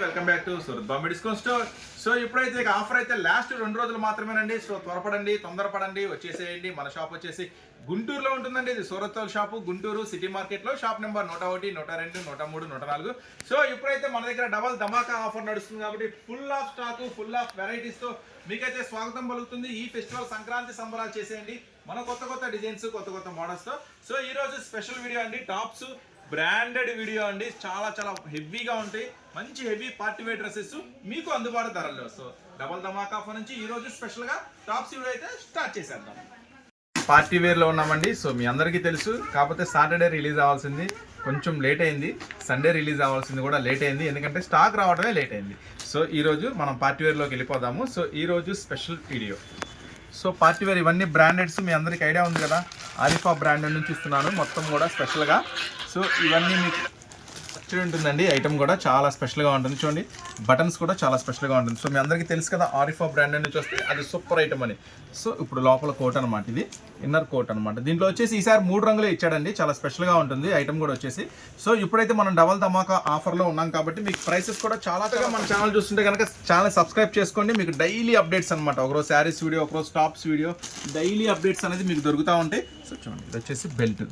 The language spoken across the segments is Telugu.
Welcome back to Surat Bombay discount store. So ఇప్పుడైతే ఆఫర్ అయితే లాస్ట్ 2 రోజులు మాత్రమేనండి. సో త్వరపడండి, తొందరపడండి, వచ్చేసేయండి. మన షాప్ వచ్చేసి గుంటూరులో ఉంటుందండి. ఇది సూరత్ షాపు, గుంటూరు సిటీ మార్కెట్లో. Shop number 101, 102, 103, 104. సో ఇప్పుడైతే మన దగ్గర డబల్ ధమాకా ఆఫర్ నడుస్తుంది కాబట్టి full of stock, full of వెరైటీస్తో మీకైతే స్వాగతం పలుకుతుంది. ఈ ఫెస్టివల్ సంక్రాంతి సంబరాలు చేసేయండి మన కొత్త డిజైన్స్, కొత్త మోడల్స్తో. సో ఈ రోజు స్పెషల్ వీడియో అండి. టాప్స్ బ్రాండెడ్ వీడియో అండి. చాలా హెవీగా ఉంటాయి. మంచి హెవీ పార్టీ వేర్ డ్రెస్సెస్ మీకు అందుబాటు ధరల్లో. సో డబల్ ధమాకా ఆఫర్ నుంచి ఈ రోజు స్పెషల్గా టాప్స్ వీడియో అయితే స్టార్ట్ చేసేద్దాం. పార్టీ వేర్లో ఉన్నామండి. సో మీ అందరికీ తెలుసు, కాకపోతే సాటర్డే రిలీజ్ అవ్వాల్సింది కొంచెం లేట్ అయింది, సండే రిలీజ్ అవ్వాల్సింది కూడా లేట్ అయింది, ఎందుకంటే స్టాక్ రావడమే లేట్ అయింది. సో ఈరోజు మనం పార్టీ వేర్లోకి వెళ్ళిపోదాము. సో ఈరోజు special video. So party wear ఇవన్నీ బ్రాండెడ్స్ మీ అందరికి ఐడియా ఉంది కదా. ఆరిఫా బ్రాండెడ్ నుంచి ఇస్తున్నాను మొత్తం కూడా స్పెషల్గా. సో ఇవన్నీ మీకు వచ్చి ఉంటుందండి. ఐటమ్ కూడా చాలా స్పెషల్గా ఉంటుంది. చూడండి, బటన్స్ కూడా చాలా స్పెషల్గా ఉంటుంది. సో మీ అందరికీ తెలుసు కదా, ఆరిఫా బ్రాండెడ్ నుంచి వస్తే అది సూపర్ ఐటమ్ అని. సో ఇప్పుడు లోపల కోట్ అనమాట, ఇది ఇన్నర్ కోట్ అనమాట. దీంట్లో వచ్చేసి ఈసారి 3 రంగులే ఇచ్చాడండి. చాలా స్పెషల్గా ఉంటుంది ఐటమ్ కూడా వచ్చేసి. సో ఇప్పుడైతే మనం డబల్ ధమాకా ఆఫర్లో ఉన్నాం కాబట్టి మీకు ప్రైసెస్ కూడా చాలా మన ఛానల్ చూస్తుంటే కనుక ఛానల్ సబ్స్క్రైబ్ చేసుకోండి. మీకు డైలీ అప్డేట్స్ అనమాట. ఒకరోజు శారీస్ వీడియో, ఒకరోజు టాప్స్ వీడియో, డైలీ అప్డేట్స్ అనేది మీకు దొరుకుతూ ఉంటాయి. సో చూడండి, ఇది వచ్చేసి బెల్ట్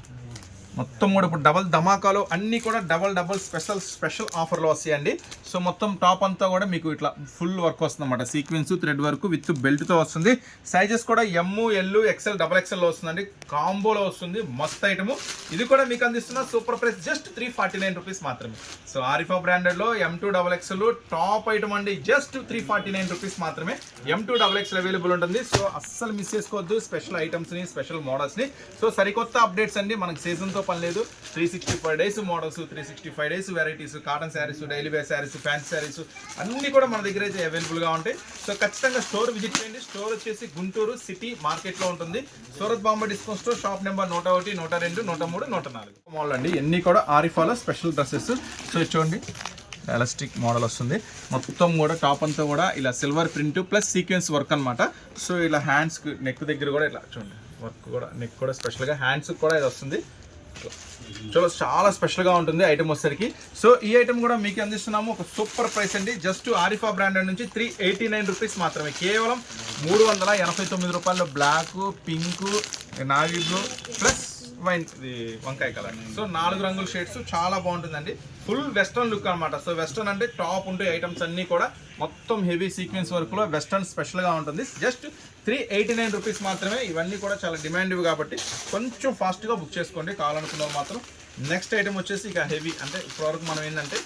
మొత్తం కూడా ఇప్పుడు డబల్ ధమాకాలో అన్నీ కూడా డబల్ స్పెషల్ ఆఫర్లో వస్తాయండి. సో మొత్తం టాప్ అంతా కూడా మీకు ఇట్లా ఫుల్ వర్క్ వస్తుంది అనమాట. సీక్వెన్స్, థ్రెడ్ వర్క్ విత్ బెల్ట్తో వస్తుంది. సైజెస్ కూడా ఎమ్, ఎల్, ఎక్స్ఎల్, XXL వస్తుందండి. కాంబోలో వస్తుంది. మస్త్ ఐటము. ఇది కూడా మీకు అందిస్తున్న సూపర్ ప్రైస్ జస్ట్ 349 రూపీస్ మాత్రమే. సో ఆరిఫా బ్రాండెడ్లో M2 XXL టాప్ ఐటమ్ అండి. జస్ట్ 349 రూపీస్ మాత్రమే. M2 XXL అవైలబుల్ ఉంటుంది. సో అస్సలు మిస్ చేసుకోవద్దు స్పెషల్ ఐటమ్స్ని, స్పెషల్ మోడల్స్ని. సో సరికొత్త అప్డేట్స్ అండి. మనకి సీజన్తో పని లేదు. 365 డేస్ మోడల్స్, 365 డేస్ వెరైటీస్, cotton saris, daily wear saris, fancy saris అన్నీ కూడా మన దగ్గర అయితే అవైలబుల్గా ఉంటాయి. సో ఖచ్చితంగా స్టోర్ విజిట్ చేయండి. స్టోర్ వచ్చేసి గుంటూరు సిటీ మార్కెట్లో ఉంటుంది. Surat Bombay discount store, shop number 101, 102, 103, 104 model అండి. ఎన్ని కూడా ఆరిఫాలో స్పెషల్ డ్రెస్సెస్. సో చూడండి, ఎలాస్టిక్ మోడల్ వస్తుంది. మొత్తం కూడా టాప్ అంతా కూడా ఇలా silver print plus sequence work అనమాట. సో ఇలా హ్యాండ్స్, నెక్ దగ్గర కూడా ఇట్లా చూడండి వర్క్ కూడా, నెక్ కూడా స్పెషల్గా, హ్యాండ్స్ కూడా ఇది వస్తుంది. చాలా స్పెషల్గా ఉంటుంది ఐటమ్ వచ్చేసరికి. సో ఈ ఐటమ్ కూడా మీకు అందిస్తున్నాము ఒక సూపర్ ప్రైస్ అండి. జస్ట్ ఆరిఫా బ్రాండెడ్ నుంచి 389 రూపీస్ మాత్రమే. కేవలం 389 రూపాయల్లో black, pink, navy blue plus wine, వంకాయ కలర్. సో 4 రంగుల షేడ్స్ చాలా బాగుంటుందండి. ఫుల్ వెస్ట్రన్ లుక్ అనమాట. సో వెస్ట్రన్ అంటే టాప్ ఉంటే ఐటమ్స్ అన్నీ కూడా మొత్తం హెవీ సీక్వెన్స్ వర్క్లో వెస్ట్రన్ స్పెషల్గా ఉంటుంది. జస్ట్ 389 రూపీస్ మాత్రమే. ఇవన్నీ కూడా చాలా డిమాండివ్ కాబట్టి కొంచెం ఫాస్ట్గా బుక్ చేసుకోండి కావాలనుకున్న మాత్రం. నెక్స్ట్ ఐటమ్ వచ్చేసి ఇక హెవీ, అంటే ఇప్పటివరకు మనం ఏంటంటే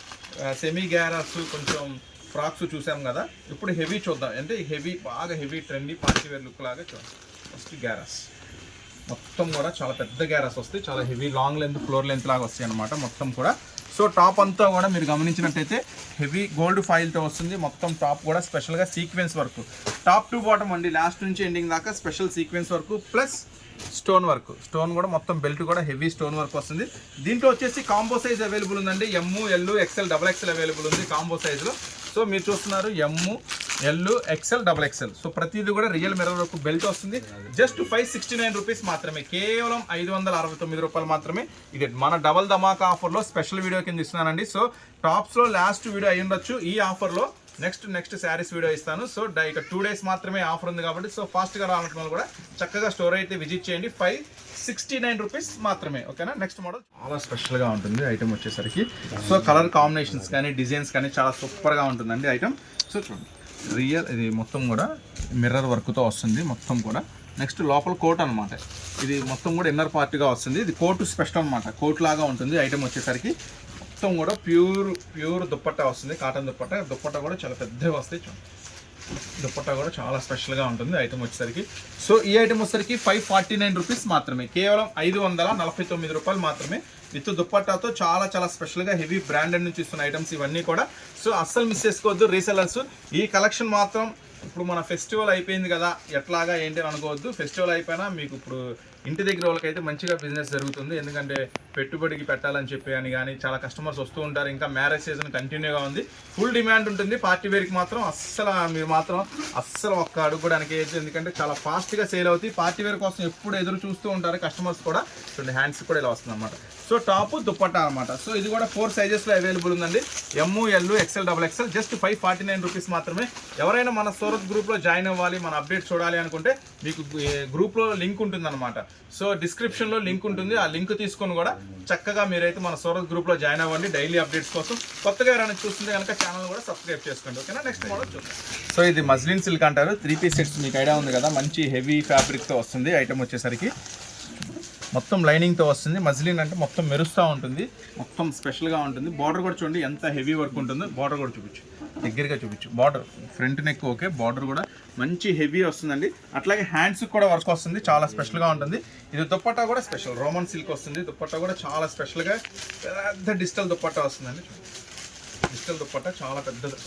సెమీ గ్యారాస్, కొంచెం ఫ్రాక్స్ చూసాం కదా. ఇప్పుడు హెవీ చూద్దాం. అంటే హెవీ, బాగా heavy trendy party wear look లాగా చూద్దాం. ఫస్ట్ గ్యారాస్ మొత్తం కూడా చాలా పెద్ద గ్యారాస్ వస్తాయి. చాలా heavy long length, floor length లాగా వస్తాయి అనమాట మొత్తం కూడా. సో టాప్ అంతా కూడా మీరు గమనించినట్టయితే హెవీ గోల్డ్ ఫాయిల్తో వస్తుంది. మొత్తం టాప్ కూడా స్పెషల్గా sequence work, top to bottom అండి, లాస్ట్ నుంచి ఎండింగ్ దాకా special sequence work plus stone work. Stone కూడా మొత్తం బెల్ట్ కూడా హెవీ స్టోన్ వర్క్ వస్తుంది. దీంట్లో వచ్చేసి కాంబో సైజ్ అవైలబుల్ ఉందండి. ఎమ్, ఎల్, ఎక్స్ఎల్, XXL అవైలబుల్ ఉంది కాంబో సైజులో. సో మీరు చూస్తున్నారు ఎమ్, ఎల్, ఎక్స్ఎల్, XXL. సో ప్రతిదీ కూడా రియల్ మిర్రర్ వర్క్ బెల్ట్ వస్తుంది. జస్ట్ 569 రూపీస్ మాత్రమే. కేవలం 569 రూపాయలు మాత్రమే. ఇది మన డబల్ ధమాకా ఆఫర్లో స్పెషల్ వీడియో కింద ఇస్తున్నానండి. సో టాప్స్లో లాస్ట్ వీడియో అయ్యి ఉండొచ్చు. ఈ ఆఫర్లో నెక్స్ట్ శారీస్ వీడియో ఇస్తాను. సో ఇక 2 డేస్ మాత్రమే ఆఫర్ ఉంది కాబట్టి సో ఫాస్ట్గా రావాలనుకున్న వాళ్ళు కూడా చక్కగా స్టోర్ అయితే విజిట్ చేయండి. 569 రూపీస్ మాత్రమే. ఓకేనా. నెక్స్ట్ మోడల్ చాలా స్పెషల్గా ఉంటుంది ఐటమ్ వచ్చేసరికి. సో కలర్ కాంబినేషన్స్ కానీ, డిజైన్స్ కానీ చాలా సూపర్గా ఉంటుందండి ఐటమ్. సో చూడండి, రియల్ ఇది మొత్తం కూడా మిర్రర్ వర్క్తో వస్తుంది మొత్తం కూడా. నెక్స్ట్ లోపల కోట్ అనమాట. ఇది మొత్తం కూడా ఇన్నర్ పార్ట్గా వస్తుంది. ఇది కోట్ స్పెషల్ అనమాట, కోట్ లాగా ఉంటుంది ఐటమ్ వచ్చేసరికి. మొత్తం కూడా ప్యూర్ దుప్పట్టా వస్తుంది, కాటన్ దుప్పట్టా కూడా చాలా పెద్దగా వస్తాయి. చూడండి, దుప్పట్టా కూడా చాలా స్పెషల్గా ఉంటుంది ఐటమ్ వచ్చేసరికి. సో ఈ ఐటమ్ వచ్చేసరికి 549 రూపీస్ మాత్రమే. కేవలం 549 రూపాయలు మాత్రమే. విత్ దుప్పట్టాతో చాలా స్పెషల్గా హెవీ బ్రాండెడ్ నుంచి ఇస్తున్న ఐటమ్స్ ఇవన్నీ కూడా. సో అస్సలు మిస్ చేసుకోవద్దు రీసెలర్స్. ఈ కలెక్షన్ మాత్రం ఇప్పుడు మన ఫెస్టివల్ అయిపోయింది కదా, ఎట్లాగా ఏంటి అని అనుకోవద్దు. ఫెస్టివల్ అయిపోయినా మీకు ఇప్పుడు ఇంటి దగ్గర వాళ్ళకైతే మంచిగా బిజినెస్ జరుగుతుంది. ఎందుకంటే పెట్టుబడికి పెట్టాలని చెప్పి అని కానీ చాలా కస్టమర్స్ వస్తూ ఉంటారు. ఇంకా మ్యారేజ్ సీజన్ కంటిన్యూగా ఉంది, ఫుల్ డిమాండ్ ఉంటుంది. పార్టీ వేర్కి మాత్రం మీరు మాత్రం అస్సలు ఒక్క అడుగుకోవడానికి అయితే, ఎందుకంటే చాలా ఫాస్ట్గా సేల్ అవుతాయి. పార్టీ వేర్ కోసం ఎప్పుడు ఎదురు చూస్తూ ఉంటారు కస్టమర్స్ కూడా. చూడండి హ్యాండ్స్ కూడా ఇలా వస్తుంది అనమాట. సో టాప్ దుప్పట్టా అనమాట. సో ఇది కూడా 4 సైజెస్లో అవైలబుల్ ఉందండి. ML XL XXL just 549 rupees మాత్రమే. ఎవరైనా మన సూరత్ గ్రూప్లో జాయిన్ అవ్వాలి, మన అప్డేట్ చూడాలి అనుకుంటే మీకు గ్రూప్లో లింక్ ఉంటుందన్నమాట. సో డిస్క్రిప్షన్లో లింక్ ఉంటుంది, ఆ లింక్ తీసుకొని కూడా చక్కగా మీరైతే మన సూరత్ గ్రూప్లో జాయిన్ అవ్వండి డైలీ అప్డేట్స్ కోసం. కొత్తగా ఎవరైనా చూస్తుంటే కనుక ఛానల్ కూడా సబ్స్క్రైబ్ చేసుకోండి, ఓకేనా. నెక్స్ట్ మోడల్ చూద్దాం. సో ఇది మజ్లిన్ సిల్క్ అంటారు, 3 పీస్ సెట్స్. మీకు ఐడియా ఉంది కదా, మంచి హెవీ ఫ్యాబ్రిక్తో వస్తుంది. ఐటమ్ వచ్చేసరికి మొత్తం లైనింగ్తో వస్తుంది. మజ్లిన్ అంటే మొత్తం మెరుస్తూ ఉంటుంది, మొత్తం స్పెషల్గా ఉంటుంది. బార్డర్ కూడా చూడండి ఎంత హెవీ వర్క్ ఉంటుందో. బార్డర్ కూడా చూపించు, దగ్గరగా చూపించు. Border front neck okay, border కూడా మంచి హెవీ వస్తుందండి. అట్లాగే హ్యాండ్స్ కూడా వర్క్ వస్తుంది, చాలా స్పెషల్గా ఉంటుంది. ఇది దుప్పట్టా కూడా స్పెషల్ రోమన్ సిల్క్ వస్తుంది. దుప్పట్టా కూడా చాలా స్పెషల్గా పెద్ద డిజిటల్ దుప్పట్టా వస్తుందండి. డిజిటల్ దుప్పట్టా చాలా పెద్దది.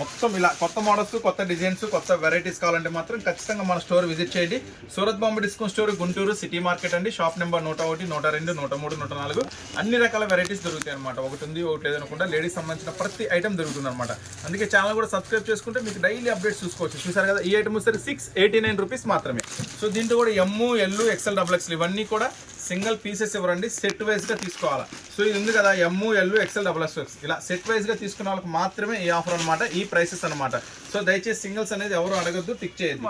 మొత్తం ఇలా కొత్త మోడల్స్, కొత్త డిజైన్స్, కొత్త వెరైటీస్ కావాలంటే మాత్రం ఖచ్చితంగా మన స్టోర్ విజిట్ చేయండి. Surat Bombay discount store, Guntur city market అండి. షాప్ నెంబర్ 101, 102, 103, 104 అన్ని రకాల వెరైటీస్ దొరుకుతాయి అనమాట. ఒకటి ఉంది ఒకటి లేదనుకుంటా లేడీస్ సంబంధించిన ప్రతి ఐటమ్ దొరుకుతుంది అనమాట. అందుకే ఛానల్ కూడా సబ్స్క్రైబ్ చేసుకుంటే మీకు డైలీ అప్డేట్స్ చూసుకోవచ్చు. చూసారు కదా, ఈ ఐటమ్ వచ్చేసరికి 689 రూపీస్ మాత్రమే. సో దీంట్లో కూడా ML XL XXL ఇవన్నీ కూడా సింగిల్ పీసెస్ ఇవ్వరండి, సెట్ వైజ్గా తీసుకోవాలి. సో ఇది ఉంది కదా ML XL XXL ఇలా సెట్ వైజ్గా తీసుకున్న వాళ్ళకి మాత్రమే ఈ ఆఫర్ అనమాట, ఈ ప్రైసెస్ అనమాట. సో దయచేసి సింగిల్స్ అనేది ఎవరు అడగద్దు, టిక్ చేయొద్దు.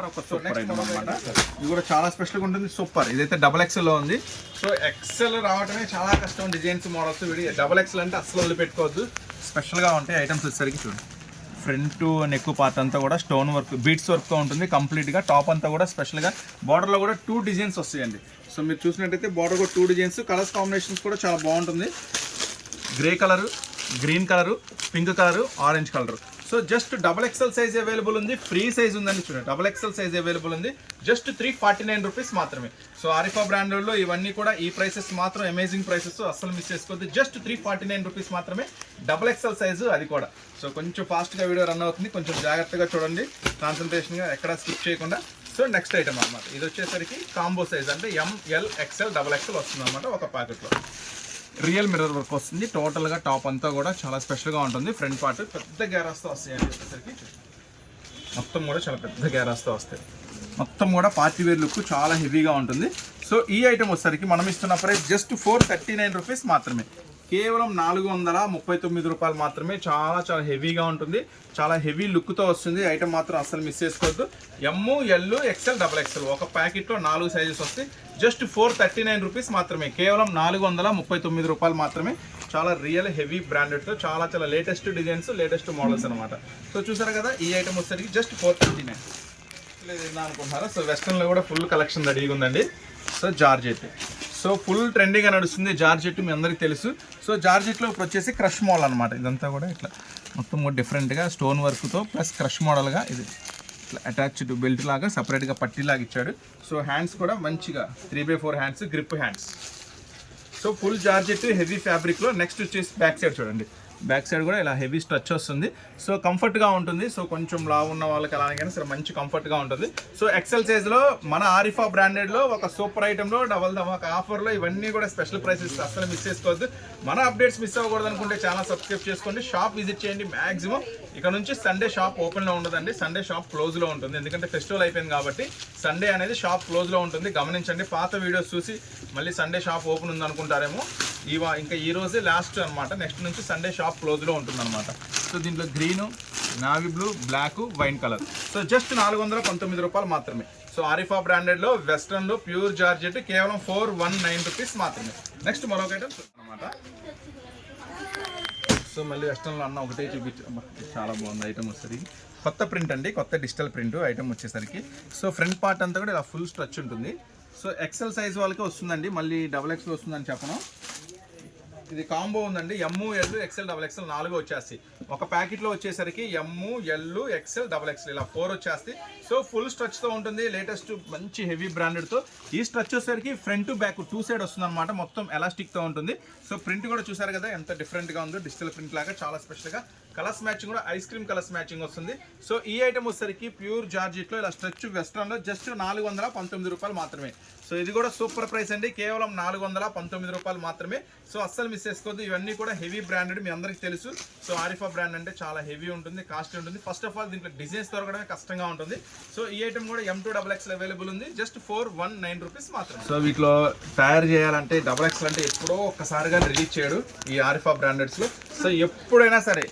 ఇది కూడా చాలా స్పెషల్గా ఉంటుంది, సూపర్. ఇదైతే XXL లో ఉంది. సో XL రావటమే చాలా కష్టం, డిజైన్స్ మోడల్స్. XXL అంటే అస్సలు వదిలిపెట్టుకోవద్దు, స్పెషల్గా ఉంటాయి ఐటమ్స్ వచ్చేసరికి. చూడండి ఫ్రంట్ నెక్ పార్ట్ అంతా కూడా స్టోన్ వర్క్, బీట్స్ వర్క్తో ఉంటుంది కంప్లీట్గా. టాప్ అంతా కూడా స్పెషల్గా, బార్డర్లో కూడా 2 డిజైన్స్ వస్తాయండి. సో మీరు చూసినట్టయితే బార్డర్ కూడా 2 డిజైన్స్, కలర్స్ కాంబినేషన్స్ కూడా చాలా బాగుంటుంది. Grey colour, green colour, pink colour, orange colour. So just XXL size available ఉంది, ఫ్రీ సైజ్ ఉందండి. చూడండి XXL సైజ్ అవైలబుల్ ఉంది, జస్ట్ 349 రూపీస్ మాత్రమే. సో ఆరిఫా బ్రాండ్లో ఇవన్నీ కూడా ఈ ప్రైసెస్ మాత్రం అమేజింగ్ ప్రైసెస్, అస్సలు మిస్ చేసుకోవద్దు. జస్ట్ 349 రూపీస్ మాత్రమే, XXL సైజు అది కూడా. సో కొంచెం ఫాస్ట్గా వీడియో రన్ అవుతుంది, కొంచెం జాగ్రత్తగా చూడండి, కాన్సన్ట్రేషన్గా ఎక్కడ స్కిప్ చేయకుండా. సో నెక్స్ట్ ఐటమ్ అనమాట, ఇది వచ్చేసరికి కాంబో సైజ్ అంటే ML XL XXL వస్తుంది అనమాట ఒక ప్యాకెట్లో. రియల్ మిర్రర్ వర్క్ వస్తుంది టోటల్గా. టాప్ అంతా కూడా చాలా స్పెషల్గా ఉంటుంది. ఫ్రంట్ పార్ట్ పెద్ద గ్యారాస్తో వస్తాయి అని చెప్పేసరికి మొత్తం కూడా చాలా పెద్ద గ్యారాస్తో వస్తాయి. మొత్తం కూడా పార్టీ వేర్ లుక్ చాలా హెవీగా ఉంటుంది. సో ఈ ఐటమ్ వచ్చేసరికి మనం ఇస్తున్న ప్రైస్ జస్ట్ 439 రూపీస్ మాత్రమే, కేవలం 439 రూపాయలు మాత్రమే. చాలా చాలా హెవీగా ఉంటుంది, చాలా హెవీ లుక్తో వస్తుంది. ఐటమ్ మాత్రం అస్సలు మిస్ చేసుకోవద్దు. ML XL XXL ఒక ప్యాకెట్లో 4 సైజెస్ వస్తాయి. జస్ట్ 439 రూపీస్ మాత్రమే, కేవలం 439 రూపాయలు మాత్రమే. చాలా రియల్ హెవీ బ్రాండెడ్తో చాలా చాలా లేటెస్ట్ డిజైన్స్, లేటెస్ట్ మోడల్స్ అనమాట. సో చూసారు కదా, ఈ ఐటమ్ వచ్చేసరికి జస్ట్ 439 లేదు అనుకుంటున్నారా. సో వెస్ట్రన్లో కూడా ఫుల్ కలెక్షన్ రెడీగా ఉందండి. సో జార్జెట్, సో ఫుల్ ట్రెండింగ్గా నడుస్తుంది జార్జెట్, మీ అందరికీ తెలుసు. సో జార్జెట్లో ఇప్పుడు వచ్చేసి క్రష్ మోడల్ అనమాట. ఇదంతా కూడా ఇట్లా మొత్తం కూడా డిఫరెంట్గా స్టోన్ వర్క్తో ప్లస్ క్రష్ మోడల్గా ఇది ఇట్లా అటాచ్డ్ బెల్ట్ లాగా సపరేట్గా పట్టీలాగా ఇచ్చాడు. సో హ్యాండ్స్ కూడా మంచిగా 3/4 hands, grip hands. So full georgette heavy ఫ్యాబ్రిక్లో. నెక్స్ట్ వచ్చేసి బ్యాక్ సైడ్ చూడండి, బ్యాక్ సైడ్ కూడా ఇలా హెవీ స్ట్రచ్ వస్తుంది. సో కంఫర్ట్గా ఉంటుంది. సో కొంచెం లావు ఉన్న వాళ్ళకి అలాగైనా సరే మంచి కంఫర్ట్గా ఉంటుంది. సో XL సైజ్లో మన ఆరిఫా బ్రాండెడ్లో ఒక సూపర్ ఐటెంలో డబల్ ధమాకా ఆఫర్లో ఇవన్నీ కూడా స్పెషల్ ప్రైసెస్, అస్సలు మిస్ చేసుకోవద్దు. మన అప్డేట్స్ మిస్ అవ్వకూడదు అనుకుంటే ఛానల్ సబ్స్క్రైబ్ చేసుకోండి, షాప్ విజిట్ చేయండి. మ్యాక్సిమం ఇక నుంచి సండే షాప్ ఓపెన్లో ఉండదండి, సండే షాప్ క్లోజ్లో ఉంటుంది. ఎందుకంటే ఫెస్టివల్ అయిపోయింది కాబట్టి సండే అనేది షాప్ క్లోజ్లో ఉంటుంది. గమనించండి, పాత వీడియోస్ చూసి మళ్ళీ సండే షాప్ ఓపెన్ ఉంది అనుకుంటారేమో. ఇంకా ఈ రోజే లాస్ట్ అనమాట, నెక్స్ట్ నుంచి సండే షాప్ క్లోజ్లో ఉంటుంది అనమాట. సో దీంట్లో green, navy blue, black, wine colour. So just 419 రూపాయలు మాత్రమే. సో ఆరిఫా బ్రాండెడ్లో వెస్ట్రన్లో ప్యూర్ జార్జెట్ కేవలం 419 రూపీస్ మాత్రమే. నెక్స్ట్ మరొక ఐటమ్ అనమాట. సో మళ్ళీ వెస్ట్రన్లో అన్న ఒకటే చాలా బాగుంది ఐటమ్ వచ్చేసరికి. కొత్త ప్రింట్ అండి, కొత్త డిజిటల్ ప్రింట్ ఐటమ్ వచ్చేసరికి. సో ఫ్రంట్ పార్ట్ అంతా కూడా ఇలా ఫుల్ స్ట్రచ్ ఉంటుంది. సో XL సైజ్ వాళ్ళకి వస్తుందండి, మళ్ళీ XXL వస్తుందని చెప్పను. ఇది కాంబో ఉందండి, ML XL XXL 4 వచ్చేస్తాయి ఒక ప్యాకెట్లో. వచ్చేసరికి ML XL XXL ఇలా 4 వచ్చేస్తాయి. సో ఫుల్ స్ట్రచ్తో ఉంటుంది, లేటెస్ట్ మంచి హెవీ బ్రాండెడ్తో. ఈ స్ట్రచ్ వచ్చేసరికి ఫ్రంట్ బ్యాక్ 2 సైడ్ వస్తుంది అనమాట, మొత్తం ఎలాస్టిక్తో ఉంటుంది. సో ప్రింట్ కూడా చూసారు కదా ఎంత డిఫరెంట్గా ఉందో, డిజిటల్ ప్రింట్ లాగా చాలా స్పెషల్గా. కలర్స్ మ్యాచింగ్ కూడా ఐస్ క్రీమ్ కలర్స్ మ్యాచింగ్ వస్తుంది. సో ఈ ఐటమ్ వచ్చేసరికి ప్యూర్ జార్జెట్లో ఇలా స్ట్రచ్ వెస్ట్రన్లో జస్ట్ 419 రూపాయలు మాత్రమే. సో ఇది కూడా సూపర్ ప్రైస్ అండి, కేవలం 419 రూపాయలు మాత్రమే. సో అస్సలు మిస్ చేసుకోవద్దు. ఇవన్నీ కూడా హెవీ బ్రాండెడ్, మీ అందరికీ తెలుసు. సో ఆరిఫా బ్రాండ్ అంటే చాలా హెవీ ఉంటుంది, కాస్ట్లీ ఉంటుంది. ఫస్ట్ ఆఫ్ ఆల్ దీంట్లో డిజైన్స్ దొరకడమే కష్టంగా ఉంటుంది. సో ఈ ఐటమ్ కూడా M2XXL అవైలబుల్ ఉంది, జస్ట్ 419 రూపీస్ మాత్రమే. సో వీటిలో తయారు చేయాలంటే XXL అంటే ఎప్పుడో ఒక్కసారిగా రిలీజ్ చేయడు ఈ ఆరిఫా బ్రాండెడ్స్లో. సో ఎప్పుడైనా సరే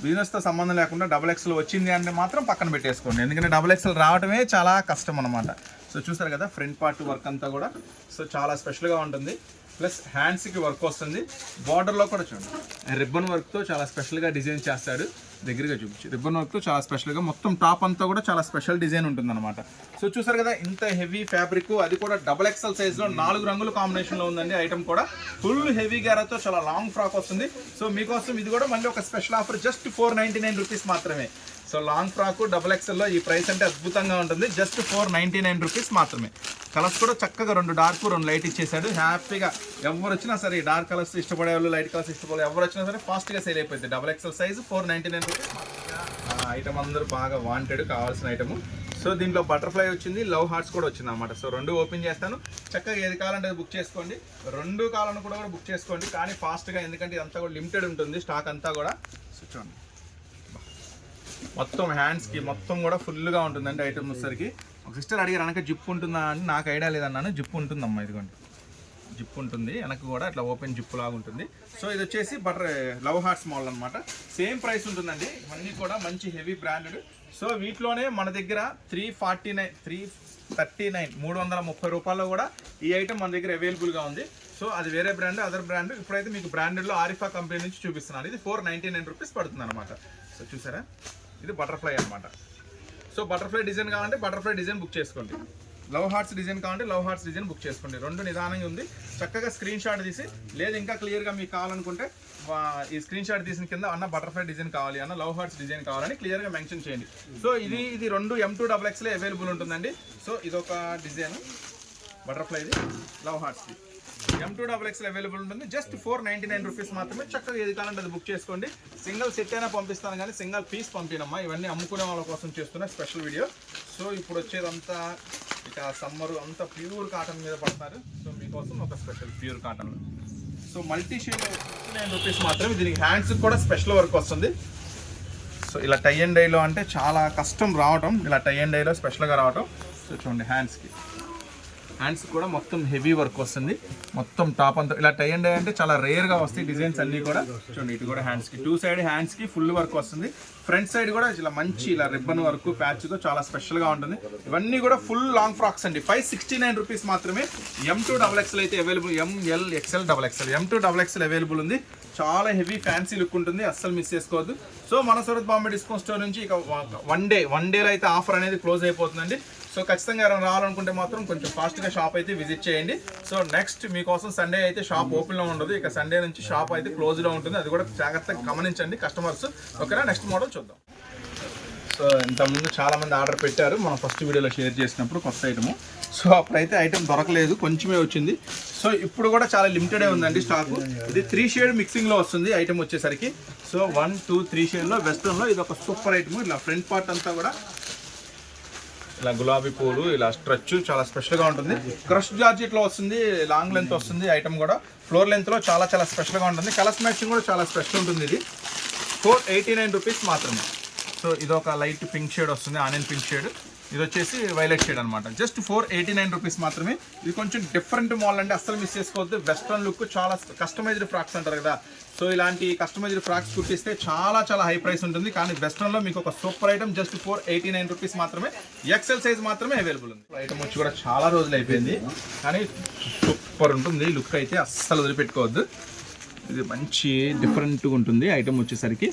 బిజినెస్తో సంబంధం లేకుండా XXL వచ్చింది అంటే మాత్రం పక్కన పెట్టేసుకోండి, ఎందుకంటే XXL రావడమే చాలా కష్టం అనమాట. సో చూసారు కదా ఫ్రంట్ పార్ట్ వర్క్ అంతా కూడా సో చాలా స్పెషల్గా ఉంటుంది. ప్లస్ హ్యాండ్స్కి వర్క్ వస్తుంది, బార్డర్లో కూడా చూడండి రిబ్బన్ వర్క్తో చాలా స్పెషల్గా డిజైన్ చేస్తాడు. దగ్గరగా చూపించి రిబ్బన్ వర్క్తో చాలా స్పెషల్గా మొత్తం టాప్ అంతా కూడా చాలా స్పెషల్ డిజైన్ ఉంటుంది అనమాట. సో చూసారు కదా ఇంత హెవీ ఫ్యాబ్రిక్, అది కూడా XXL సైజ్లో 4 రంగుల కాంబినేషన్లో ఉందండి. ఐటమ్ కూడా ఫుల్ హెవీ గ్యారతో చాలా లాంగ్ ఫ్రాక్ వస్తుంది. సో మీకోసం ఇది కూడా మళ్ళీ ఒక స్పెషల్ ఆఫర్, జస్ట్ 499 రూపీస్ మాత్రమే. సో లాంగ్ ఫ్రాక్ XXLలో ఈ ప్రైస్ అంటే అద్భుతంగా ఉంటుంది, జస్ట్ 499 రూపీస్ మాత్రమే. కలర్స్ కూడా చక్కగా 2 డార్క్ 2 లైట్ ఇచ్చేసాడు. హ్యాపీగా ఎవరు వచ్చినా సరే డార్క్ కలర్స్ ఇష్టపడే వాళ్ళు, లైట్ కలర్స్ ఇష్టపడే ఎవరు వచ్చినా సరే ఫాస్ట్గా సేల్ అయిపోయింది. XXL size 499 rupees. ఐటమ్ అందరూ బాగా వాంటెడ్, కావాల్సిన ఐటమ్. సో దీంట్లో బటర్ఫ్లై వచ్చింది, లవ్ హార్ట్స్ కూడా వచ్చింది అనమాట. సో 2 ఓపెన్ చేస్తాను, చక్కగా ఏది కావాలంటే బుక్ చేసుకోండి. 2 కావాలని కూడా బుక్ చేసుకోండి, కానీ ఫాస్ట్గా, ఎందుకంటే ఇదంతా కూడా లిమిటెడ్ ఉంటుంది స్టాక్ అంతా కూడా. సో చూడండి మొత్తం హ్యాండ్స్కి మొత్తం కూడా ఫుల్గా ఉంటుందండి ఐటమ్ వచ్చేసరికి. ఒక సిస్టర్ అడిగారు వెనక జిప్ ఉంటుందా అని, నాకు ఐడియా లేదన్నాను. జిప్ ఉంటుందమ్మా, ఇదిగోండి జిప్ ఉంటుంది వెనక కూడా, అట్లా ఓపెన్ జిప్ లాగా ఉంటుంది. సో ఇది వచ్చేసి లవ్ హార్ట్స్ మోడల్ అనమాట. సేమ్ ప్రైస్ ఉంటుందండి, ఇవన్నీ కూడా మంచి హెవీ బ్రాండెడ్. సో వీటిలోనే మన దగ్గర 330 రూపాయల్లో కూడా ఈ ఐటమ్ మన దగ్గర అవైలబుల్గా ఉంది. సో అది వేరే బ్రాండ్, అదర్ బ్రాండ్. ఇప్పుడైతే మీకు బ్రాండెడ్లో ఆరిఫా కంపెనీ నుంచి చూపిస్తున్నాను. ఇది 499 రూపీస్ పడుతుంది అనమాట. సో చూసారా ఇది బటర్ఫ్లై అనమాట. సో బటర్ఫ్లై డిజైన్ కావాలంటే బటర్ఫ్లై డిజైన్ బుక్ చేసుకోండి, లవ్ హార్ట్స్ డిజైన్ కావాలంటే లవ్ హార్ట్స్ డిజైన్ బుక్ చేసుకోండి. 2 నిదానంగా ఉంది, చక్కగా స్క్రీన్ షాట్ తీసి, లేదు ఇంకా క్లియర్గా మీకు కావాలనుకుంటే ఈ స్క్రీన్ షాట్ తీసిన కింద అన్న బటర్ఫ్లై డిజైన్ కావాలి, అన్న లవ్ హార్ట్స్ డిజైన్ కావాలని క్లియర్గా మెన్షన్ చేయండి. సో ఇది 2 M2XXL అవైలబుల్ ఉంటుందండి. సో ఇదొక డిజైన్ బటర్ఫ్లైది, లవ్ హార్ట్స్ది M2XXL అవైలబుల్ ఉంటుంది, జస్ట్ 499 రూపీస్ మాత్రమే. చక్కగా ఏది కావాలంటే అది బుక్ చేసుకోండి. సింగిల్ సెట్ అయినా పంపిస్తాను కానీ సింగిల్ పీస్ పంపినమ్మా, ఇవన్నీ అమ్ముకునే వాళ్ళ కోసం చేస్తున్న స్పెషల్ వీడియో. సో ఇప్పుడు వచ్చేదంతా ఇక సమ్మర్ అంతా ప్యూర్ కాటన్ మీద పడతారు. సో మీకోసం ఒక special pure cotton. So multi shade 69 rupees మాత్రమే. దీనికి హ్యాండ్స్ కూడా స్పెషల్ వర్క్ వస్తుంది. సో ఇలా టై అండ్ డైలో అంటే చాలా కష్టం రావటం, ఇలా టై అండ్ డైలో స్పెషల్గా రావటం. సో చూడండి హ్యాండ్స్ కూడా మొత్తం హెవీ వర్క్ వస్తుంది, మొత్తం టాప్ అంతా ఇలా టై అండ్ డై అంటే చాలా రేర్గా వస్తాయి డిజైన్స్ అన్నీ కూడా. చూడండి ఇటు కూడా హ్యాండ్స్కి 2 సైడ్ హ్యాండ్స్కి ఫుల్ వర్క్ వస్తుంది. ఫ్రంట్ సైడ్ కూడా ఇలా మంచి ఇలా రిబ్బన్ వర్క్ ప్యాచ్తో చాలా స్పెషల్గా ఉంటుంది. ఇవన్నీ కూడా ఫుల్ లాంగ్ ఫ్రాక్స్ అండి, 569 రూపీస్ మాత్రమే. M2XXL అయితే available, ML XL XXL M2XXL available ఉంది. చాలా హెవీ ఫ్యాన్సీ లుక్ ఉంటుంది, అస్సలు మిస్ చేసుకోవద్దు. సో మన సూరత్ బాంబే డిస్కౌంట్ స్టోర్ నుంచి ఇక వన్ డేలో అయితే ఆఫర్ అనేది క్లోజ్ అయిపోతుందండి. సో ఖచ్చితంగా ఎవరైనా రావాలనుకుంటే మాత్రం కొంచెం ఫాస్ట్గా షాప్ అయితే విజిట్ చేయండి. సో నెక్స్ట్ మీకోసం సండే అయితే షాప్ ఓపెన్లో ఉండదు, ఇక సండే నుంచి షాప్ అయితే క్లోజ్లో ఉంటుంది, అది కూడా జాగ్రత్తగా గమనించండి కస్టమర్స్. ఓకేనా, నెక్స్ట్ మోడల్ చూద్దాం. సో ఇంతకుముందు చాలామంది ఆర్డర్ పెట్టారు మనం ఫస్ట్ వీడియోలో షేర్ చేసినప్పుడు కొత్త ఐటము. సో అప్పుడైతే ఐటమ్ దొరకలేదు, కొంచెమే వచ్చింది. సో ఇప్పుడు కూడా చాలా లిమిటెడే ఉందండి స్టాక్. ఇది 3 షేడ్ మిక్సింగ్లో వస్తుంది ఐటమ్ వచ్చేసరికి. సో 1, 2, 3 షేడ్లో వెస్ట్రన్లో ఇది ఒక సూపర్ ఐటమ్. ఇలా ఫ్రంట్ పార్ట్ అంతా కూడా ఇలా గులాబీ పూలు ఇలా స్ట్రెచ్ చాలా స్పెషల్గా ఉంటుంది. క్రష్ జార్జెట్లో వస్తుంది, లాంగ్ లెంత్ వస్తుంది ఐటమ్ కూడా. ఫ్లోర్ లెంత్లో చాలా స్పెషల్గా ఉంటుంది. కలర్స్ మ్యాచింగ్ కూడా చాలా స్పెషల్ ఉంటుంది. ఇది 489 రూపీస్ మాత్రమే. సో ఇది ఒక లైట్ పింక్ షేడ్ వస్తుంది, ఆనియన్ పింక్ షేడ్. ఇది వచ్చేసి వైలెట్ షేడ్ అనమాట. జస్ట్ 489 రూపీస్ మాత్రమే. ఇది కొంచెం డిఫరెంట్ మోడల్ అంటే అస్సలు మిస్ చేసుకోవద్దు. వెస్ట్రన్ లుక్, చాలా కస్టమైజ్డ్ ఫ్రాక్స్ అంటారు కదా. సో ఇలాంటి కస్టమైజ్డ్ ఫ్రాక్స్ కుట్టిస్తే చాలా హై ప్రైస్ ఉంటుంది. కానీ వెస్ట్రన్లో మీకు ఒక సూపర్ ఐటమ్ జస్ట్ 489 రూపీస్ మాత్రమే. XL సైజ్ మాత్రమే అవైలబుల్ ఉంది. ఐటమ్ వచ్చి కూడా చాలా రోజులు అయిపోయింది, కానీ సూపర్ ఉంటుంది లుక్ అయితే, అస్సలు వదిలిపెట్టుకోవద్దు. ఇది మంచి డిఫరెంట్గా ఉంటుంది ఐటమ్ వచ్చేసరికి.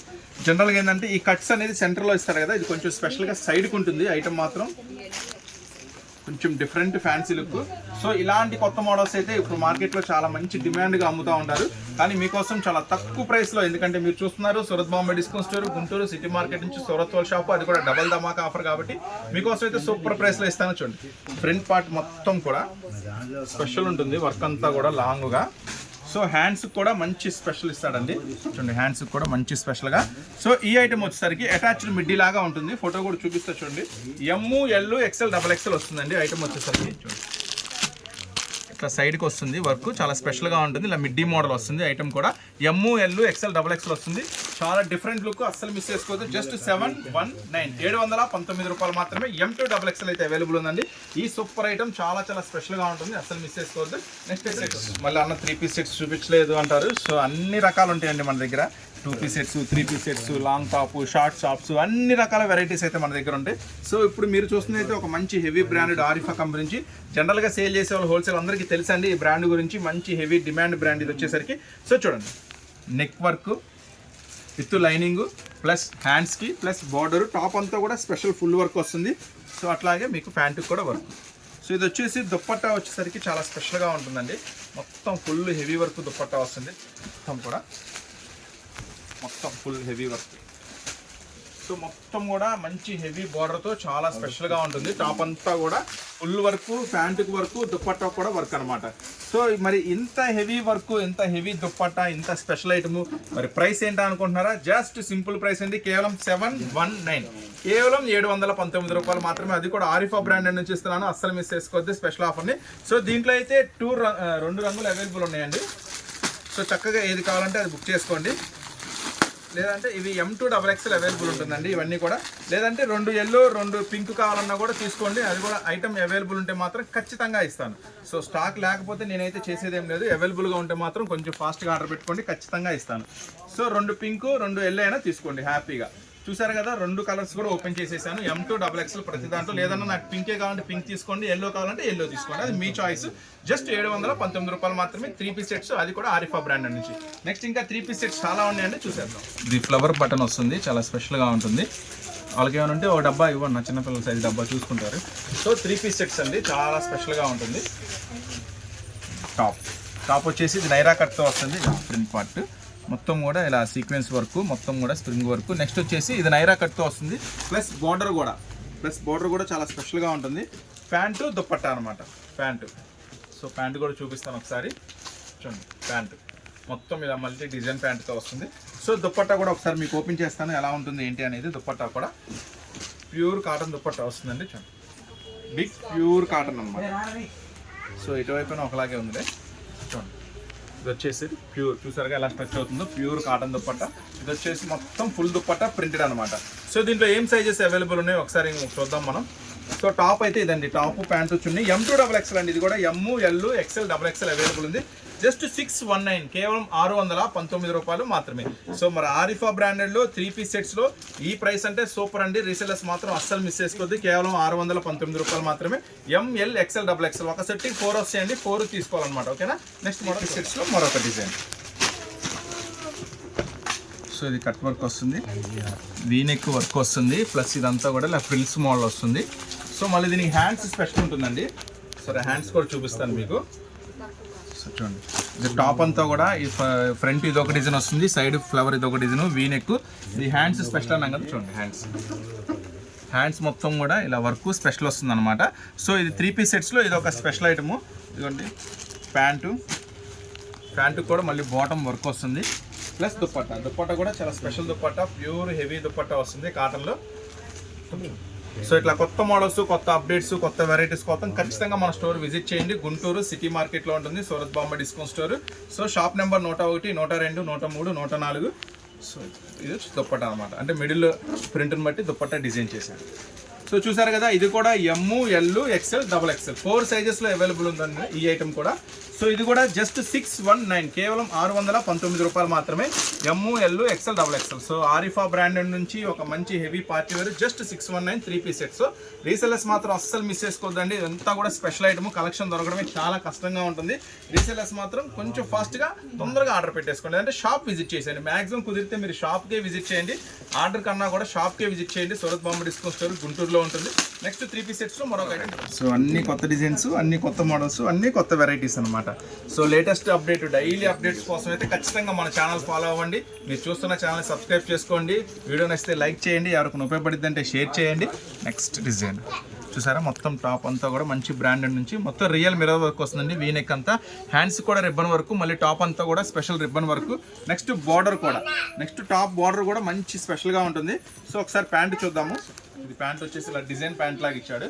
జనరల్గా ఏంటంటే ఈ కట్స్ అనేది సెంటర్లో ఇస్తారు కదా, ఇది కొంచెం స్పెషల్గా సైడ్కి ఉంటుంది ఐటమ్ మాత్రం. కొంచెం డిఫరెంట్ ఫ్యాన్సీ లుక్. సో ఇలాంటి కొత్త మోడల్స్ అయితే ఇప్పుడు మార్కెట్లో చాలా మంచి డిమాండ్గా అమ్ముతూ ఉంటారు. కానీ మీకోసం చాలా తక్కువ ప్రైస్లో, ఎందుకంటే మీరు చూస్తున్నారు Surat Bombay discount store, Guntur city market నుంచి సూరత్ వాళ్ళ షాపు, అది కూడా డబల్ ధమాకా ఆఫర్ కాబట్టి మీకోసం అయితే సూపర్ ప్రైస్లో ఇస్తాను. చూడండి ఫ్రంట్ పార్ట్ మొత్తం కూడా స్పెషల్ ఉంటుంది, వర్క్ అంతా కూడా లాంగ్గా. సో హ్యాండ్స్ కూడా మంచి స్పెషల్ ఇస్తాడండి. చూడండి హ్యాండ్స్ కూడా మంచి స్పెషల్గా. సో ఈ ఐటమ్ వచ్చేసరికి అటాచ్డ్ మిడ్డీ లాగా ఉంటుంది. ఫోటో కూడా చూపిస్తా చూడండి. ML XL XXL వస్తుందండి ఐటమ్ వచ్చేసరికి. చూడండి ఇట్లా సైడ్కి వస్తుంది వర్క్, చాలా స్పెషల్గా ఉంటుంది. ఇలా మిడ్డీ మోడల్ వస్తుంది ఐటమ్ కూడా. ML XL XXL వస్తుంది, చాలా డిఫరెంట్ లుక్, అస్సలు మిస్ చేసుకోవద్దు. జస్ట్ 719 రూపాయలు మాత్రమే. M2 XXL అయితే అవైలబుల్ ఉందండి. ఈ సూపర్ ఐటమ్ చాలా చాలా స్పెషల్గా ఉంటుంది, అస్సలు మిస్ చేసుకోవద్దు. నెక్స్ట్ సెట్స్, మళ్ళీ అన్న 3 పీస్ సెట్స్ చూపించలేదు అంటారు. సో అన్ని రకాలు ఉంటాయండి మన దగ్గర. 2 piece sets, 3 piece sets, long top, short tops, అన్ని రకాల వెరైటీస్ అయితే మన దగ్గర ఉంటాయి. సో ఇప్పుడు మీరు చూస్తుంది అయితే ఒక మంచి హెవీ బ్రాండెడ్ ఆరిఫా కంపెనీ నుంచి జనరల్గా సేల్ చేసే వాళ్ళు హోల్సేల్ అందరికీ తెలుసండి ఈ బ్రాండ్ గురించి. మంచి హెవీ డిమాండ్ బ్రాండ్ ఇది వచ్చేసరికి. సో చూడండి, neck work with lining plus హ్యాండ్స్కి ప్లస్ బార్డర్, టాప్ అంతా కూడా స్పెషల్ ఫుల్ వర్క్ వస్తుంది. సో అట్లాగే మీకు ప్యాంటుకి కూడా వర్క్. సో ఇది వచ్చేసి దుప్పట్టా వచ్చేసరికి చాలా స్పెషల్గా ఉంటుందండి. మొత్తం ఫుల్ హెవీ వర్క్ దుప్పట్టా వస్తుంది, మొత్తం ఫుల్ హెవీ వర్క్. సో మొత్తం కూడా మంచి హెవీ బార్డర్తో చాలా స్పెషల్గా ఉంటుంది. టాప్ అంతా కూడా ఫుల్ వర్క్, ప్యాంటుకి వర్క్, దుప్పట్టా కూడా వర్క్ అనమాట. సో మరి ఇంత హెవీ వర్క్, ఇంత హెవీ దుప్పట్టా, ఇంత స్పెషల్ ఐటమ్, మరి ప్రైస్ ఏంటా అనుకుంటున్నారా? జస్ట్ సింపుల్ ప్రైస్ అండి, కేవలం 719, కేవలం 719 రూపాయలు మాత్రమే. అది కూడా ఆరిఫా బ్రాండ్ నుంచి ఇస్తున్నాను, అస్సలు మిస్ చేసుకోవద్దు స్పెషల్ ఆఫర్ని. సో దీంట్లో అయితే 2 రంగులు అవైలబుల్ ఉన్నాయండి. సో చక్కగా ఏది కావాలంటే అది బుక్ చేసుకోండి. లేదంటే ఇవి M2 XXL అవైలబుల్ ఉంటుందండి ఇవన్నీ కూడా. లేదంటే 2 yellow 2 పింక్ కావాలన్నా కూడా తీసుకోండి, అది కూడా ఐటమ్ అవైలబుల్ ఉంటే మాత్రం ఖచ్చితంగా ఇస్తాను. సో స్టాక్ లేకపోతే నేనైతే చేసేదేం లేదు, అవైలబుల్గా ఉంటే మాత్రం కొంచెం ఫాస్ట్గా ఆర్డర్ పెట్టుకోండి, ఖచ్చితంగా ఇస్తాను. సో 2 పింక్ 2 yellow అయినా తీసుకోండి హ్యాపీగా. చూసారు కదా, 2 కలర్స్ కూడా ఓపెన్ చేసేసాను. M2 XXL ప్రతి దాంట్లో. లేదన్నా నాకు పింకే కావాలంటే పింక్ తీసుకోండి, ఎల్లో కావాలంటే ఎల్లో తీసుకోండి, అది మీ చాయిస్. జస్ట్ 719 రూపాయలు మాత్రమే. 3 పీస్ సెట్స్, అది కూడా ఆరిఫా బ్రాండ్ నుంచి. నెక్స్ట్ ఇంకా 3 పీస్ సెట్స్ చాలా ఉన్నాయండి, చూసేద్దాం. ఇది ఫ్లవర్ బటన్ వస్తుంది, చాలా స్పెషల్గా ఉంటుంది. వాళ్ళకి ఏమైనా ఉంటే ఒక డబ్బా ఇవ్వండి, నా చిన్నపిల్లల సైజ్ డబ్బా చూసుకుంటారు. సో 3 పీస్ సెట్స్ అండి, చాలా స్పెషల్గా ఉంటుంది. టాప్ వచ్చేసి ఇది నైరా కట్తో వస్తుంది, ప్రింట్ పార్ట్ మొత్తం కూడా ఇలా సీక్వెన్స్ వర్క్, మొత్తం కూడా స్ప్రింగ్ వర్క్. నెక్స్ట్ వచ్చేసి ఇది నైరా కట్తో వస్తుంది, ప్లస్ బార్డర్ కూడా చాలా స్పెషల్గా ఉంటుంది. ప్యాంటు దుప్పట్టా అనమాట, ప్యాంటు. సో ప్యాంటు కూడా చూపిస్తాను ఒకసారి, చూడండి. ప్యాంటు మొత్తం ఇలా మల్టీ డిజైన్ ప్యాంటుతో వస్తుంది. సో దుప్పట్టా కూడా ఒకసారి మీకు ఓపెన్ చేస్తాను ఎలా ఉంటుంది ఏంటి అనేది. దుప్పట్టా కూడా ప్యూర్ కాటన్ దుప్పట్టా వస్తుందండి, చూడండి. బిగ్ ప్యూర్ కాటన్ అనమాట. సో ఇటువైపున ఒకలాగే ఉంది, చూడండి. ఇది వచ్చేసి ప్యూర్, చూసారుగా ఎలా స్ట్రెచ్ అవుతుందో, ప్యూర్ కాటన్ దుప్పట్టా. ఇది వచ్చేసి మొత్తం ఫుల్ దుప్పట్టా ప్రింటెడ్ అనమాట. సో దీంట్లో ఏం సైజెస్ అవైలబుల్ ఉన్నాయో ఒకసారి చూద్దాం మనం. సో టాప్ అయితే ఇదండి, టాప్ ప్యాంట్ వచ్చి M2 XXL అండి. ఇది కూడా ML XL XXL అవైలబుల్ ఉంది. జస్ట్ 619, కేవలం 619 రూపాయలు మాత్రమే. సో మరి ఆరిఫా బ్రాండెడ్లో 3 పీస్ సెట్స్లో ఈ ప్రైస్ అంటే సూపర్ అండి. రీసెల్లర్స్ మాత్రం అస్సలు మిస్ చేసుకోవద్దు, కేవలం 619 రూపాయలు మాత్రమే. ML XL XXL ఒక సెట్కి 4 వస్తాయండి, 4 తీసుకోవాలన్నమాట, ఓకేనా. నెక్స్ట్ మరొక సెట్స్లో మరొక డిజైన్. సో ఇది కట్ వర్క్ వస్తుంది, వీనెక్ వర్క్ వస్తుంది, ప్లస్ ఇదంతా కూడా ఇలా ఫ్రిల్స్ మోడల్ వస్తుంది. సో మళ్ళీ దీనికి హ్యాండ్స్ స్పెషల్ ఉంటుందండి. సరే హ్యాండ్స్ కూడా చూపిస్తాను మీకు. సో చూడండి, ఇది టాప్ అంతా కూడా ఈ ఫ్రంట్ ఇది ఒక డిజైన్ వస్తుంది, సైడ్ ఫ్లవర్ ఇది ఒక డిజైన్, వీనెక్. ఇది హ్యాండ్స్ స్పెషల్ అన్నాం కదా, చూడండి. హ్యాండ్స్ మొత్తం కూడా ఇలా వర్క్ స్పెషల్ వస్తుంది అనమాట. సో ఇది 3 పీస్ సెట్స్లో ఇది ఒక స్పెషల్ ఐటము. ఇదిగోండి ప్యాంటు కూడా మళ్ళీ బాటమ్ వర్క్ వస్తుంది, ప్లస్ దుప్పట్టా కూడా చాలా special dupatta, pure heavy dupatta వస్తుంది కాటన్లో. సో ఇట్లా కొత్త మోడల్స్, కొత్త అప్డేట్స్, కొత్త వెరైటీస్ కోసం ఖచ్చితంగా మన స్టోర్ విజిట్ చేయండి. గుంటూరు సిటీ మార్కెట్లో ఉంటుంది, Surat Bombay discount store. So shop number 101, 102, 103, 104. So ఇది దుప్పట్టా అనమాట, అంటే మిడిల్ ప్రింట్ని బట్టి దుప్పట్టా డిజైన్ చేశాను. సో చూసారు కదా, ఇది కూడా ML XL XXL 4 సైజెస్లో అవైలబుల్ ఉందండి ఈ ఐటమ్ కూడా. సో ఇది కూడా జస్ట్ 619, కేవలం 619 రూపాయలు మాత్రమే. ML XL XXL. So Arifa brand నుంచి ఒక మంచి heavy party wear, just 619, 3 piece sets. Resellers మాత్రం అస్సలు మిస్ చేసుకోవద్దండి, ఇదంతా కూడా స్పెషల్ ఐటమ్, కలెక్షన్ దొరకడమే చాలా కష్టంగా ఉంటుంది. రీసెల్లర్స్ మాత్రం కొంచెం ఫాస్ట్గా తొందరగా ఆర్డర్ పెట్టేసుకోండి, అంటే షాప్ విజిట్ చేసేయండి. మ్యాక్సిమం కుదిరితే మీరు షాప్కే విజిట్ చేయండి, ఆర్డర్ కన్నా కూడా షాప్కే విజిట్ చేయండి. సూరత్ బాంబే డిస్కౌంట్ స్టోర్ గుంటూరులో ఉంటుంది. నెక్స్ట్ 3 పీస్ సెట్స్లో మరొక ఐటమ్. సో అన్ని కొత్త డిజైన్స్, అన్ని కొత్త మోడల్స్, అన్ని కొత్త వెరైటీస్ అనమాట. So latest update, daily updates కోసం అయితే ఖచ్చితంగా మన ఛానల్ ఫాలో అవ్వండి. మీరు చూస్తున్న ఛానల్ సబ్స్క్రైబ్ చేసుకోండి, వీడియో నచ్చితే లైక్ చేయండి, ఎవరికి ఉపయోగపడిద్ది అంటే షేర్ చేయండి. నెక్స్ట్ డిజైన్ చూసారా, మొత్తం టాప్ అంతా కూడా మంచి బ్రాండెడ్ నుంచి మొత్తం రియల్ మిర్రర్ వర్క్ వస్తుందండి. వీనెక్ అంతా, హ్యాండ్స్ కూడా రిబ్బన్ వర్క్, మళ్ళీ టాప్ అంతా కూడా special ribbon work. Next border కూడా, నెక్స్ట్ టాప్ బార్డర్ కూడా మంచి స్పెషల్గా ఉంటుంది. సో ఒకసారి ప్యాంట్ చూద్దాము. ఇది ప్యాంట్ వచ్చేసి ఇలా డిజైన్ ప్యాంట్ లాగా ఇచ్చాడు.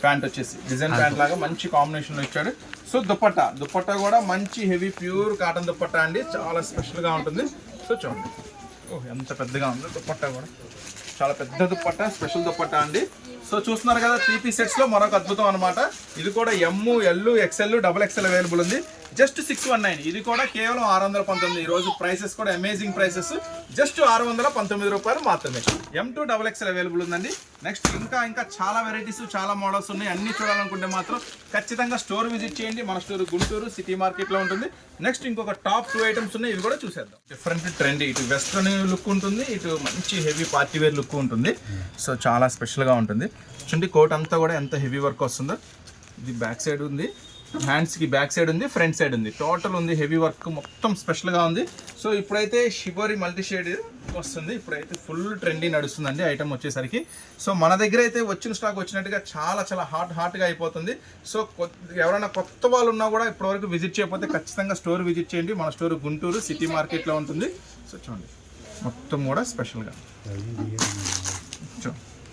ప్యాంట్ వచ్చేసి డిజైన్ ప్యాంట్ లాగా మంచి కాంబినేషన్లో ఇచ్చాడు. సో దుపట్టా కూడా మంచి హెవీ ప్యూర్ కాటన్ దుపట్టా అండి, చాలా స్పెషల్గా ఉంటుంది. సో చూడండి ఎంత పెద్దగా ఉందో దుపట్టా కూడా, చాలా పెద్ద దుపట్టా, స్పెషల్ దుపట్టా అండి. సో చూస్తున్నారు కదా 3 పీస్ సెట్స్లో మరొక అద్భుతం అనమాట. ఇది కూడా ఎమ్, ఎల్, ఎక్స్ఎల్, XXL అవైలబుల్ ఉంది. జస్ట్ 619. ఇది కూడా కేవలం 619. ఈ రోజు ప్రైసెస్ కూడా అమేజింగ్ ప్రైసెస్, జస్ట్ 619 రూపాయలు మాత్రమే. M2 XXL అవైలబుల్ ఉందండి. నెక్స్ట్ ఇంకా చాలా వెరైటీస్, చాలా మోడల్స్ ఉన్నాయి. అన్ని చూడాలనుకుంటే మాత్రం ఖచ్చితంగా స్టోర్ విజిట్ చేయండి. మన స్టోర్ గుంటూరు సిటీ మార్కెట్లో ఉంటుంది. నెక్స్ట్ ఇంకొక టాప్ 2 ఐటమ్స్ ఉన్నాయి, ఇవి కూడా చూసేద్దాం. డిఫరెంట్ ట్రెండ్, ఇటు వెస్ట్రన్ లుక్ ఉంటుంది, ఇటు మంచి హెవీ పార్టీ వేర్ లుక్ ఉంటుంది. సో చాలా స్పెషల్గా ఉంటుంది. చూడండి కోట్ అంతా కూడా ఎంత హెవీ వర్క్ వస్తుందో. ఇది బ్యాక్ సైడ్ ఉంది, హ్యాండ్స్కి బ్యాక్ సైడ్ ఉంది, ఫ్రంట్ సైడ్ ఉంది, టోటల్ ఉంది హెవీ వర్క్, మొత్తం స్పెషల్గా ఉంది. సో ఇప్పుడైతే షిబోరి మల్టీ షేడ్ వస్తుంది, ఇప్పుడైతే ఫుల్ ట్రెండీ నడుస్తుందండి ఐటమ్ వచ్చేసరికి. సో మన దగ్గర అయితే వచ్చిన స్టాక్ వచ్చినట్టుగా చాలా హాట్గా అయిపోతుంది. సో ఎవరైనా కొత్త వాళ్ళు ఉన్నా కూడా ఇప్పటివరకు విజిట్ చేయకపోతే ఖచ్చితంగా స్టోర్ విజిట్ చేయండి. మన స్టోర్ గుంటూరు సిటీ మార్కెట్లో ఉంటుంది. సో చూడండి మొత్తం కూడా స్పెషల్గా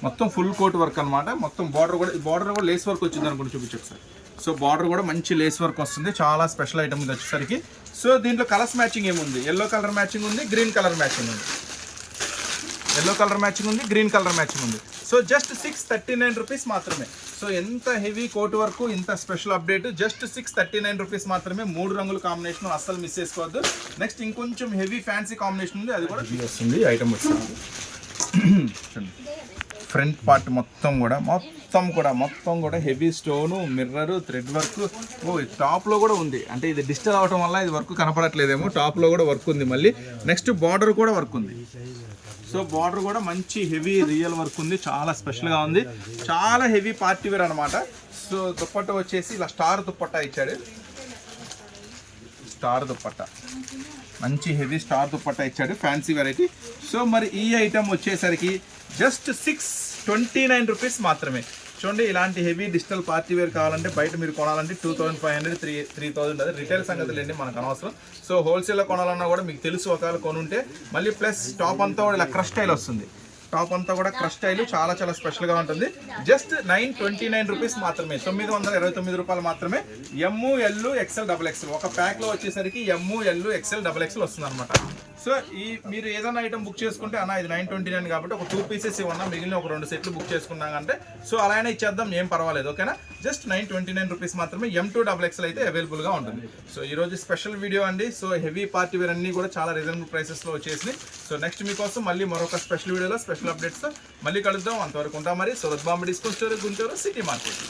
మొత్తం ఫుల్ కోట్ వర్క్ అనమాట. మొత్తం బార్డర్ కూడా లేస్ వర్క్ వచ్చింది అనుకుంటే చూపించు సార్. సో బార్డర్ కూడా మంచి లేస్ వర్క్ వస్తుంది, చాలా స్పెషల్ ఐటమ్ ఇది వచ్చేసరికి. సో దీంట్లో కలర్స్ మ్యాచింగ్ ఏముంది, ఎల్లో కలర్ మ్యాచింగ్ ఉంది, గ్రీన్ కలర్ మ్యాచింగ్ ఉంది, ఎల్లో కలర్ మ్యాచింగ్ ఉంది, గ్రీన్ కలర్ మ్యాచింగ్ ఉంది. సో జస్ట్ 639 రూపీస్ మాత్రమే. సో ఎంత హెవీ కోట్ వర్క్, ఇంత స్పెషల్ అప్డేట్, జస్ట్ 639 రూపీస్ మాత్రమే. 3 రంగుల కాంబినేషన్ అస్సలు మిస్ చేసుకోవద్దు. నెక్స్ట్ ఇంకొంచెం హెవీ ఫ్యాన్సీ కాంబినేషన్ ఉంది, అది కూడా వస్తుంది ఐటమ్ వస్తుంది. ఫ్రంట్ పార్ట్ మొత్తం కూడా heavy stone, mirror, thread work. టాప్లో కూడా ఉంది, అంటే ఇది డిజిటల్ అవడం వల్ల ఇది వర్క్ కనపడట్లేదేమో, టాప్లో కూడా వర్క్ ఉంది. మళ్ళీ నెక్స్ట్ బార్డర్ కూడా వర్క్ ఉంది. సో బార్డర్ కూడా మంచి హెవీ రియల్ వర్క్ ఉంది, చాలా స్పెషల్గా ఉంది, చాలా హెవీ పార్టీ వేర్ అనమాట. సో దుపట్టా వచ్చేసి ఇలా స్టార్ దుపట్టా ఇచ్చాడు, స్టార్ దుపట్టా, మంచి హెవీ స్టార్ దుపట్టా ఇచ్చాడు, ఫ్యాన్సీ వెరైటీ. సో మరి ఈ ఐటమ్ వచ్చేసరికి జస్ట్ 629 రూపీస్ మాత్రమే. చూడండి ఇలాంటి హెవీ డిజిటల్ పార్టీ వేర్ కావాలంటే బయట మీరు కొనాలంటే 2500, 3000 అది రిటైల్ సంగతి లేండి, మనకు అనవసరం. సో హోల్సేల్లో కొనాలన్నా కూడా మీకు తెలుసు, ఒకవేళ కొనుంటే. మళ్ళీ ప్లస్ టాప్ అంతా కూడా ఇలా క్రష్ స్టైల్ వస్తుంది, టాప్ అంతా కూడా క్రష్ స్టైల్, చాలా స్పెషల్గా ఉంటుంది. జస్ట్ 929 రూపీస్ మాత్రమే, 929 రూపాయలు మాత్రమే. ఎమ్, ఎల్, XXL, XXL ఒక ప్యాక్లో వచ్చేసరికి ఎమ్, ఎల్, XXL, XXL వస్తుంది అనమాట. సో మీరు ఏదైనా ఐటమ్ బుక్ చేసుకుంటే అన్న ఇది 929 కాబట్టి ఒక 2 పీసెస్ ఇవ్వన్నా, మిగిలిన ఒక 2 సెట్లు బుక్ చేసుకున్నామంటే సో అలా అయినా ఇచ్చేద్దాం, ఏం పర్వాలేదు, ఓకేనా. జస్ట్ 929 రూపీస్ మాత్రమే. M2 XXL అయితే అవైలబుల్గా ఉంటుంది. సో ఈరోజు స్పెషల్ వీడియో అండి. సో హెవీ పార్టీ వేర్ అన్నీ కూడా చాలా రీజనబుల్ ప్రైసెస్లో వచ్చేసినాయి. సో నెక్స్ట్ మీకోసం మళ్ళీ మరొక స్పెషల్ వీడియోలో స్పెషల్ అప్డేట్స్తో మళ్ళీ కలుద్దాం. అంతవరకు ఉంటాం మరి. So Bombay discount store Guntur city market.